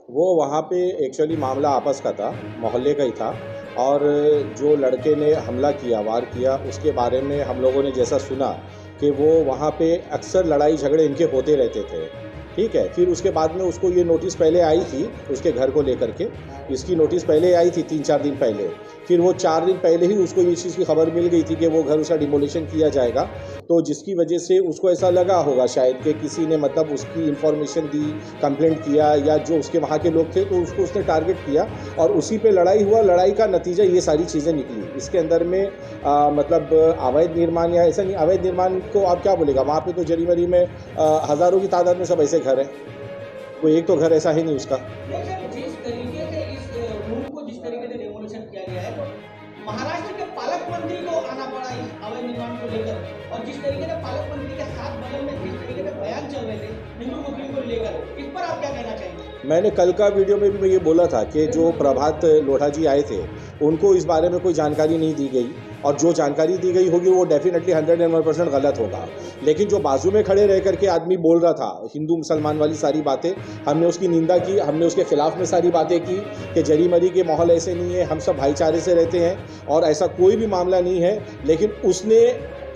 वो वहाँ पे एक्चुअली मामला आपस का था, मोहल्ले का ही था। और जो लड़के ने हमला किया, वार किया, उसके बारे में हम लोगों ने जैसा सुना कि वो वहाँ पे अक्सर लड़ाई झगड़े इनके होते रहते थे। ठीक है, फिर उसके बाद में उसको ये नोटिस पहले आई थी उसके घर को लेकर के। इसकी नोटिस पहले आई थी 3-4 दिन पहले। फिर वो 4 दिन पहले ही उसको इस चीज़ की खबर मिल गई थी कि वो घर उसका डिमोलिशन किया जाएगा। तो जिसकी वजह से उसको ऐसा लगा होगा शायद कि किसी ने मतलब उसकी इन्फॉर्मेशन दी, कंप्लेंट किया, या जो उसके वहाँ के लोग थे तो उसको उसने टारगेट किया और उसी पे लड़ाई हुआ। लड़ाई का नतीजा ये सारी चीज़ें निकली। इसके अंदर में मतलब अवैध निर्माण, या ऐसा नहीं, अवैध निर्माण को आप क्या बोलेगा, वहाँ पे तो जरी मरी में हज़ारों की तादाद में सब ऐसे घर हैं। कोई एक तो घर ऐसा है नहीं उसका। नहीं सर, जिस तरीके से इस रूम को जिस तरीके से डेमोलिशन किया गया है, तो महाराष्ट्र के पालक मंत्री को आना पड़ा इस अवैध निर्माण को लेकर। और जिस तरीके से पालक मंत्री के साथ बगल में जिस तरीके से बयान चल रहे थे हिंदू मुस्लिम को लेकर, इस पर आप क्या कहना चाहेंगे? मैंने कल का वीडियो में भी मैं ये बोला था कि जो प्रभात लोढ़ा जी आए थे उनको इस बारे में कोई जानकारी नहीं दी गई, और जो जानकारी दी गई होगी वो डेफिनेटली 101% गलत होगा। लेकिन जो बाजू में खड़े रह करके आदमी बोल रहा था हिंदू मुसलमान वाली सारी बातें, हमने उसकी निंदा की, हमने उसके खिलाफ में सारी बातें की कि जरी मरी के माहौल ऐसे नहीं है, हम सब भाईचारे से रहते हैं और ऐसा कोई भी मामला नहीं है। लेकिन उसने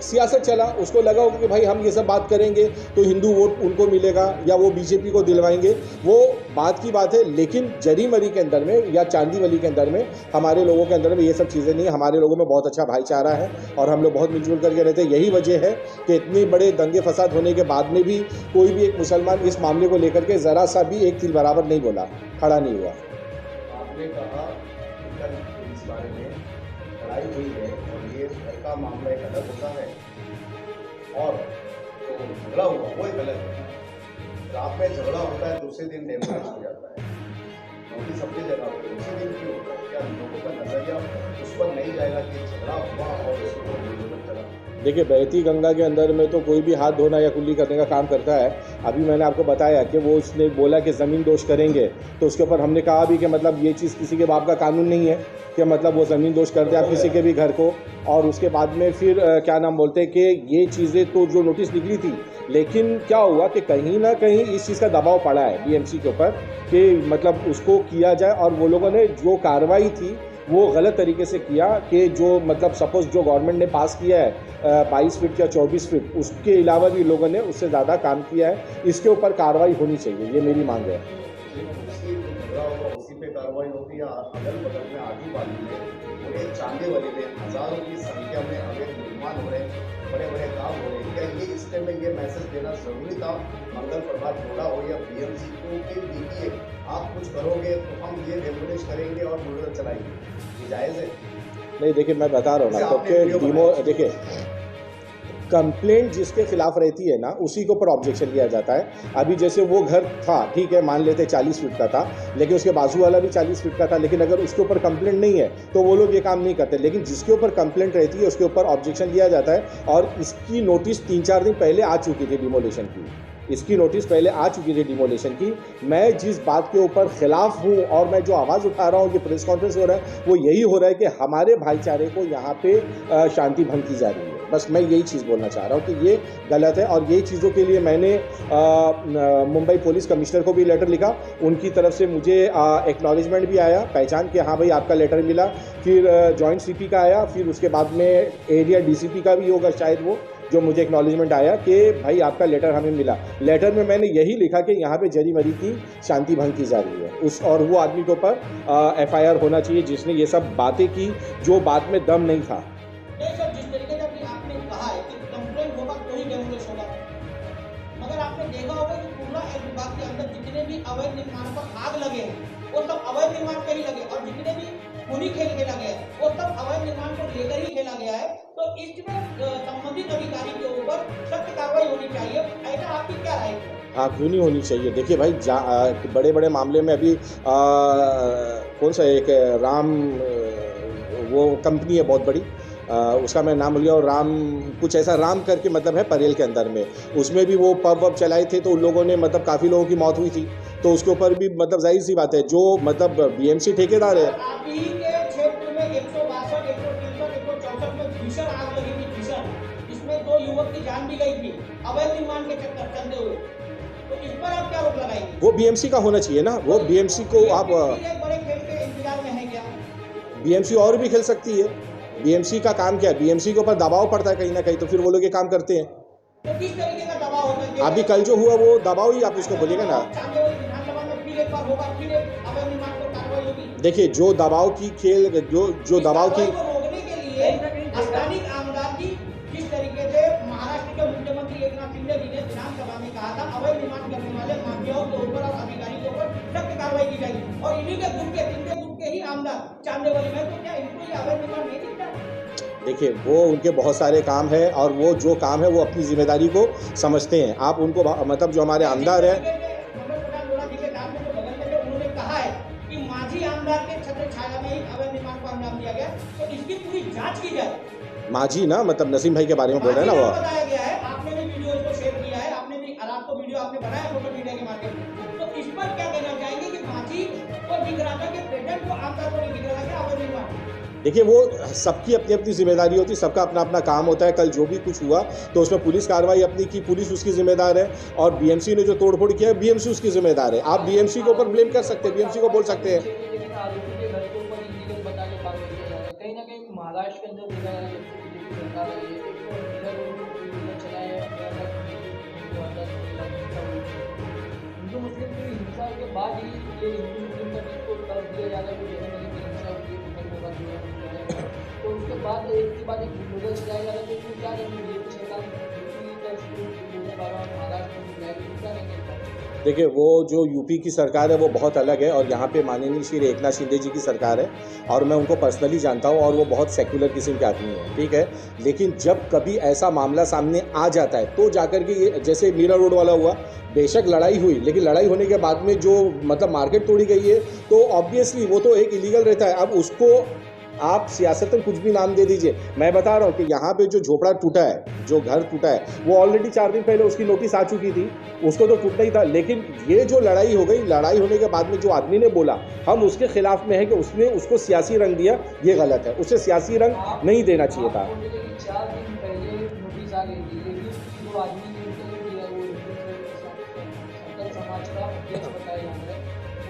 सियासत चला, उसको लगा होगा कि भाई हम ये सब बात करेंगे तो हिंदू वोट उनको मिलेगा या वो बीजेपी को दिलवाएंगे। वो बात की बात है, लेकिन जरी मरी के अंदर में या चांदीवली के अंदर में हमारे लोगों के अंदर में ये सब चीज़ें नहीं है। हमारे लोगों में बहुत अच्छा भाईचारा है और हम लोग बहुत मिलजुल करके रहते हैं। यही वजह है कि इतने बड़े दंगे फसाद होने के बाद में भी कोई भी एक मुसलमान इस मामले को लेकर के ज़रा सा भी एक तिल बराबर नहीं बोला, खड़ा नहीं हुआ। आपने कहा कि कल इस बारे में लड़ाई हुई है और ये घर का मामला एक अलग होता है और जो झगड़ा हुआ वो एक अलग है। रात में झगड़ा होता है, दूसरे दिन डेमोलिश हो जाता है। नोटिस अपनी जगह पे उसी दिन क्यों होता है? क्या लोगों का नजरिया उस पर नहीं जाएगा कि झगड़ा हुआ और उसको डेमोलिश चला? देखिए, बहती गंगा के अंदर में तो कोई भी हाथ धोना या कुल्ली करने का काम करता है। अभी मैंने आपको बताया कि वो उसने बोला कि ज़मीन दोष करेंगे, तो उसके ऊपर हमने कहा भी कि मतलब ये चीज़ किसी के बाप का कानून नहीं है कि मतलब वो ज़मीन दोष कर दे आप किसी के भी घर को। और उसके बाद में फिर क्या नाम बोलते हैं कि ये चीज़ें तो जो नोटिस निकली थी, लेकिन क्या हुआ कि कहीं ना कहीं इस चीज़ का दबाव पड़ा है बीएमसी के ऊपर कि मतलब उसको किया जाए। और वो लोगों ने जो कार्रवाई थी वो गलत तरीके से किया कि जो मतलब सपोज जो गवर्नमेंट ने पास किया है 22 फीट या 24 फीट, उसके अलावा भी लोगों ने उससे ज़्यादा काम किया है। इसके ऊपर कार्रवाई होनी चाहिए, ये मेरी मांग है। उसी जो झगड़ा होगा उसी पे कार्रवाई होगी या अगल बगल में आजू बाजू में पूरे चांदीवली में हजारों की संख्या में अवैध निर्माण हो रहे हैं, बड़े बड़े काम हो रहे हैं? क्या ये इस टाइम में ये मैसेज देना जरूरी था मंगल प्रभात लोढ़ा हो या बीएमसी को कि देखिए आप कुछ करोगे तो हम ये डेमोलिश करेंगे और बुलडोजर चलाएंगे? ये जायज़ है? नहीं, देखिए मैं बता रहा हूँ ना, तो कि देखिए कंप्लेंट जिसके खिलाफ रहती है ना उसी के ऊपर ऑब्जेक्शन लिया जाता है। अभी जैसे वो घर था, ठीक है, मान लेते 40 फीट का था, लेकिन उसके बाजू वाला भी 40 फीट का था, लेकिन अगर उसके ऊपर कंप्लेंट नहीं है तो वो लोग ये काम नहीं करते। लेकिन जिसके ऊपर कंप्लेंट रहती है उसके ऊपर ऑब्जेक्शन लिया जाता है। और इसकी नोटिस 3-4 दिन पहले आ चुकी थी डिमोलिशन की। इसकी नोटिस पहले आ चुकी थी डिमोलिशन की। मैं जिस बात के ऊपर खिलाफ हूँ और मैं जो आवाज़ उठा रहा हूँ, ये प्रेस कॉन्फ्रेंस हो रहा है, वो यही हो रहा है कि हमारे भाईचारे को यहाँ पे शांति भंग की जा रही है। बस मैं यही चीज़ बोलना चाह रहा हूँ कि ये गलत है। और यही चीज़ों के लिए मैंने मुंबई पुलिस कमिश्नर को भी लेटर लिखा। उनकी तरफ से मुझे एक्नॉलेजमेंट भी आया, पहचान के हाँ भाई आपका लेटर मिला। फिर जॉइंट सीपी का आया, फिर उसके बाद में एरिया डीसीपी का भी होगा शायद, वो जो मुझे एक्नॉलेजमेंट आया कि भाई आपका लेटर हमें मिला। लेटर में मैंने यही लिखा कि यहाँ पे जरी मरी की शांति भंग की जा रही है उस, और वो आदमी के ऊपर एफआईआर होना चाहिए जिसने ये सब बातें की जो बाद में दम नहीं था। नहीं सर, जिस तरीके से अभी आपने कहा है कि कंप्लेंट होगा तो ही डेमोलिश होगा, मगर आपने देखा होगा कि पूरा एक विभाग के अंदर जितने भी अवैध निर्माण पर आग लगे हैं वो सब अवैध निर्माण पे ही लगे, और जितने भी खूनी खेल खेला गया है वो सब अवैध निर्माण को लेकर ही खेला गया है। तो इसमें संबंधित अधिकारी के ऊपर सख्त कार्रवाई होनी चाहिए, ऐसा आपकी क्या राय है? हाँ, क्यों नहीं होनी चाहिए। देखिए भाई, बड़े बड़े मामले में अभी कौन सा एक राम, वो कंपनी है बहुत बड़ी, उसका मैं नाम भूल गया, और राम कुछ ऐसा राम करके मतलब है परेल के अंदर में, उसमें भी वो पब वब चलाए थे तो उन लोगों ने मतलब काफ़ी लोगों की मौत हुई थी। तो उसके ऊपर भी मतलब जाहिर सी बात है जो मतलब बीएमसी ठेकेदार है। आप ही के क्षेत्र में 162, 163, 164 में भीषण आग लगी थी, भीषण, जिसमें 2 युवक की जान भी गई थी अवैध निर्माण के चलते हुए। तो इस पर आप क्या आरोप लगाएंगे? वो बीएमसी का होना चाहिए ना, वो बीएमसी को आप फिर एक बड़े खेल के इंतजार में है क्या? बीएमसी और भी खेल सकती है। बीएमसी का काम क्या है, बीएमसी के ऊपर दबाव पड़ता है कहीं ना कहीं, तो फिर वो लोग ये काम करते हैं। तो किस तरीके का दबाव होता है? अभी कल जो हुआ वो दबाव ही आप उसको बोलिएगा ना। चांदोली विधानसभा में फिर एक बार होगा, फिर एक अवैध निर्माण पर कार्रवाई होगी। देखिए जो दबाव की खेल जो दबाव की कार्रवाई को रोकने के लिए स्थानीय आमदार की जिस तरीके से महाराष्ट्र के मुख्यमंत्री एकनाथ शिंदे जी ने विधानसभा में कहा था अवैध निर्माण करने वाले माफियाओं के ऊपर और अधिकारियों के ऊपर सख्त कार्रवाई की जाएगी, और इन्हीं के ग्रुप के तिनके ग्रुप के ही आमदार चांदेवाली में, तो क्या इनको ये अवैध निर्माण नहीं दिखता? देखिए वो उनके बहुत सारे काम है और वो जो काम है वो अपनी जिम्मेदारी को समझते हैं। आप उनको मतलब जो हमारे आमदार है, उन्होंने कहा है कि मांझी आमदार के छत्र छाया में ही अवैध निर्माण को अंजाम दिया गया, तो इसकी पूरी जांच की जाए। मांझी ना मतलब नसीम भाई के बारे में बोल रहे हैं ना वो। बताया गया है, आपने भी वीडियो को शेयर किया है, आपने भी रात को वीडियो आपने बनाया सोशल मीडिया के माध्यम से, तो इस पर क्या कहना चाहेंगे कि मांझी को दिख रहा था कि प्रेजेंट को आमदार को नहीं दिख रहा था कि अवैध निर्माण? देखिए वो सबकी अपनी अपनी जिम्मेदारी होती है, सबका अपना अपना काम होता है। कल जो भी कुछ हुआ तो उसमें पुलिस कार्रवाई अपनी की, पुलिस उसकी जिम्मेदार है, और बीएमसी ने जो तोड़फोड़ किया है बीएमसी उसकी जिम्मेदार है। आप बीएमसी के ऊपर ब्लेम कर सकते हैं, बीएमसी को बोल सकते हैं। लेकिन आरोपी के घर के ऊपर इलीगल बता के काम किया जा रहा है। कहीं ना कहीं महाराष्ट्र के अंदर देखा जा रहा है, बीजेपी सरकार है, एक तो मीडिया लोग चलाए हिंदू मुस्लिम की हिंसा के बाद ही ये हिंदू मुस्लिम का बीच को तर्क दिया जा रहा है कि जगह जगह हिंसा होती है, तो उसके बाद एक के बाद एक बुलडोजर चलाया जा रहा है। तो इसमें क्या करेंगे बीजेपी सरकार महाराष्ट्र में क्या नहीं करता? देखिए वो जो यूपी की सरकार है वो बहुत अलग है, और यहाँ पे माननीय श्री एकनाथ शिंदे जी की सरकार है, और मैं उनको पर्सनली जानता हूँ, और वो बहुत सेक्युलर किस्म के आदमी है, ठीक है। लेकिन जब कभी ऐसा मामला सामने आ जाता है तो जाकर के ये जैसे मीरा रोड वाला हुआ, बेशक लड़ाई हुई, लेकिन लड़ाई होने के बाद में जो मतलब मार्केट तोड़ी गई है, तो ऑब्वियसली वो तो एक इलीगल रहता है। अब उसको आप सियासतन कुछ भी नाम दे दीजिए, मैं बता रहा हूँ कि यहाँ पे जो झोपड़ा टूटा है, जो घर टूटा है, वो ऑलरेडी 4 दिन पहले उसकी नोटिस आ चुकी थी, उसको तो टूटना ही था। लेकिन ये जो लड़ाई हो गई, लड़ाई होने के बाद में जो आदमी ने बोला हम उसके खिलाफ में है कि उसने उसको सियासी रंग दिया, ये गलत है। उसे सियासी रंग नहीं देना चाहिए था। 4 दिन पहले नोटिस आ गई थी, लेकिन जो आदमी ने इंटरव्यू दिया वो संतल समाज का अध्यक्ष बताया जा रहा है,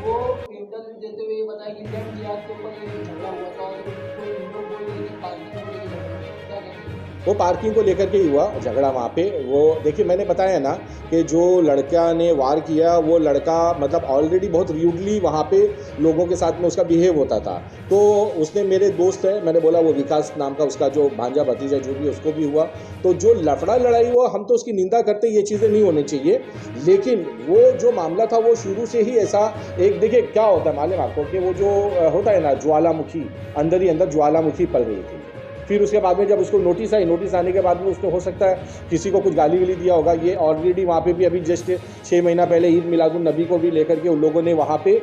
वो इंटरव्यू देते हुए ये बताया कि जब जिहाद के ऊपर ये झगड़ा हुआ था और कोई लोग बोल रहे कि पार्किंग को लेकर झगड़ा हुआ, क्या कहेंगे? वो पार्किंग को लेकर के ही हुआ झगड़ा वहाँ पे। वो देखिए मैंने बताया ना कि जो लड़का ने वार किया वो लड़का मतलब ऑलरेडी बहुत र्यूडली वहाँ पे लोगों के साथ में उसका बिहेव होता था। तो उसने, मेरे दोस्त है, मैंने बोला वो विकास नाम का उसका जो भांजा भतीजा जो भी उसको भी हुआ, तो जो लफड़ा लड़ाई हुआ हम तो उसकी निंदा करते, ये चीज़ें नहीं होनी चाहिए। लेकिन वो जो मामला था वो शुरू से ही ऐसा एक, देखिए क्या होता है मालूम आपको कि वो जो होता है ना ज्वालामुखी, अंदर ही अंदर ज्वालामुखी पल रही थी। फिर उसके बाद में जब उसको नोटिस आई, नोटिस आने के बाद में उसको हो सकता है किसी को कुछ गाली वाली दिया होगा। ये ऑलरेडी वहाँ पे भी अभी जस्ट 6 महीना पहले ईद मिलादुन नबी को भी लेकर के उन लोगों ने वहाँ पे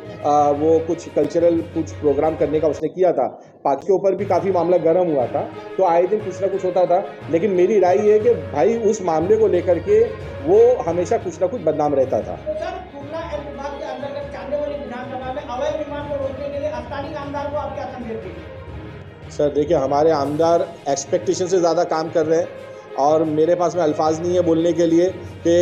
वो कुछ कल्चरल कुछ प्रोग्राम करने का उसने किया था। पाक के ऊपर भी काफ़ी मामला गर्म हुआ था, तो आए दिन कुछ ना कुछ होता था। लेकिन मेरी राय ये है कि भाई उस मामले को लेकर के वो हमेशा कुछ ना कुछ बदनाम रहता था। तो सर खुलना विभाग के अंतर्गत चांदेवाली विधानसभा में अवैध निर्माण को रोकने के लिए स्थानीय आमदार को आप क्या संदेश देंगे? सर देखिए हमारे आमदार एक्सपेक्टेशन से ज़्यादा काम कर रहे हैं, और मेरे पास में अल्फाज नहीं है बोलने के लिए कि,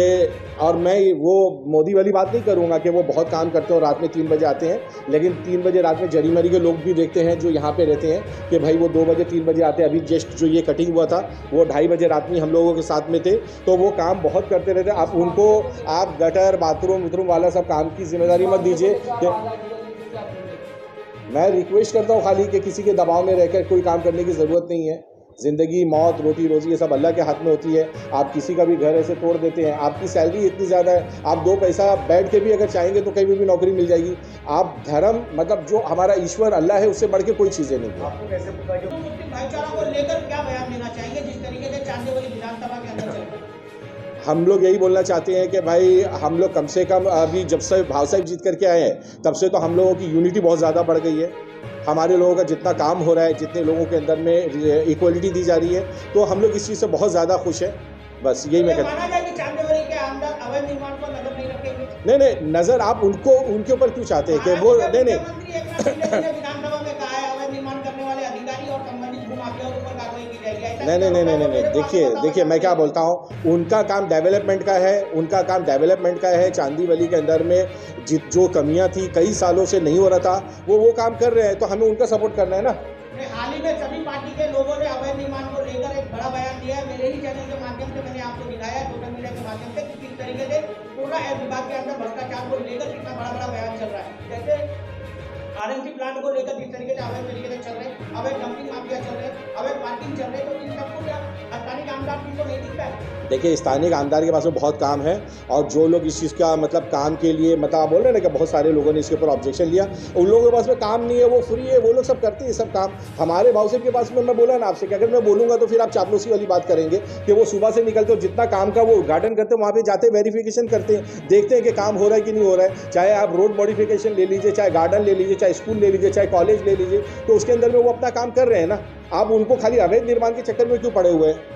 और मैं वो मोदी वाली बात नहीं करूँगा कि वो बहुत काम करते हैं और रात में 3 बजे आते हैं, लेकिन 3 बजे रात में जरी मरी के लोग भी देखते हैं जो यहाँ पे रहते हैं कि भाई वो 2 बजे 3 बजे आते हैं। अभी जस्ट जो ये कटिंग हुआ था वो 2:30 बजे रात में हम लोगों के साथ में थे, तो वो काम बहुत करते रहते। आप उनको आप गटर बाथरूम वथरूम वाला सब काम की जिम्मेदारी मत दीजिए। मैं रिक्वेस्ट करता हूँ खाली कि किसी के दबाव में रहकर कोई काम करने की ज़रूरत नहीं है। ज़िंदगी, मौत, रोटी रोज़ी ये सब अल्लाह के हाथ में होती है। आप किसी का भी घर ऐसे तोड़ देते हैं, आपकी सैलरी इतनी ज़्यादा है, आप 2 पैसा बैठ के भी अगर चाहेंगे तो कहीं भी नौकरी मिल जाएगी। आप धर्म मतलब जो हमारा ईश्वर अल्लाह है उससे बढ़ के कोई चीज़ें नहीं है। आपको कैसे पता कि मुस्लिम भाईचारा को लेकर क्या बयान देना चाहेंगे जिस तरीके से चांदेवाली विधानसभा के अंदर चल रहा है? हम लोग यही बोलना चाहते हैं कि भाई हम लोग कम से कम अभी जब से भाव साहब जीत करके आए हैं तब से तो हम लोगों की यूनिटी बहुत ज़्यादा बढ़ गई है। हमारे लोगों का जितना काम हो रहा है, जितने लोगों के अंदर में इक्वलिटी दी जा रही है, तो हम लोग इस चीज़ से बहुत ज़्यादा खुश हैं। बस यही मैं कहता हूँ। माना जाए कि चांदेवाली के आमदार अवैध निर्माण पर नजर नहीं रखेंगे? नहीं, नज़र आप उनको उनके ऊपर क्यों चाहते हैं कि वो नहीं मुख्यमंत्री एकनाथ शिंदे जी ने विधानसभा में कहा है अवैध निर्माण करने वाले अधिकारी और संबंधित भूमाफियाओं के ऊपर कार्रवाई की जाएगी, ऐसा नहीं नहीं नहीं नहीं नहीं नहीं, देखिए मैं क्या बोलता हूँ, उनका काम डेवलपमेंट का है, उनका काम डेवलपमेंट का है। चांदीवली के अंदर में जो कमियां थी कई सालों से नहीं हो रहा था, वो काम कर रहे हैं, तो हमें उनका सपोर्ट करना है ना। हाल ही में सभी पार्टी के लोगों ने अवैध निर्माण को लेकर एक बड़ा बयान दिया है। मेरे ही चैनल के माध्यम से मैंने आपको दिखाया है, सोशल मीडिया के माध्यम से, कि किस तरीके से पूरा विभाग के अंदर भ्रष्टाचार को लेकर कितना बड़ा बड़ा बयान चल रहा है। जैसे आरएनसी प्लांट को लेकर जिस तरीके से अवैध तरीके से चल रहे, अवैध डंपिंग माफिया चल रहे, अवैध पार्किंग चल रहे, तो इन सबको क्या स्थानीय आमदार को नहीं दिखता है? देखिए, स्थानीय आमदार के पास में बहुत काम है, और जो लोग इस चीज़ का मतलब काम के लिए मतलब आप बोल रहे हैं ना कि बहुत सारे लोगों ने इसके ऊपर ऑब्जेक्शन लिया, उन लोगों के पास में काम नहीं है, वो फ्री है, वो लोग सब करते हैं सब काम। हमारे भावसेब के पास में मैं बोला ना आपसे कि अगर मैं बोलूँगा तो फिर आप चापलूसी वाली बात करेंगे कि वो सुबह से निकलते हो, जितना काम का वो उद्घाटन करते हैं, वहाँ पे जाते वेरिफिकेशन करते हैं, देखते हैं कि काम हो रहा है कि नहीं हो रहा है। चाहे आप रोड मॉडिफिकेशन ले लीजिए, चाहे गार्डन ले लीजिए, चाहे स्कूल ले लीजिए, चाहे कॉलेज ले लीजिए, तो उसके अंदर में वो अपना काम कर रहे हैं ना। आप उनको खाली अवैध निर्माण के चक्कर में क्यों पड़े हुए हैं?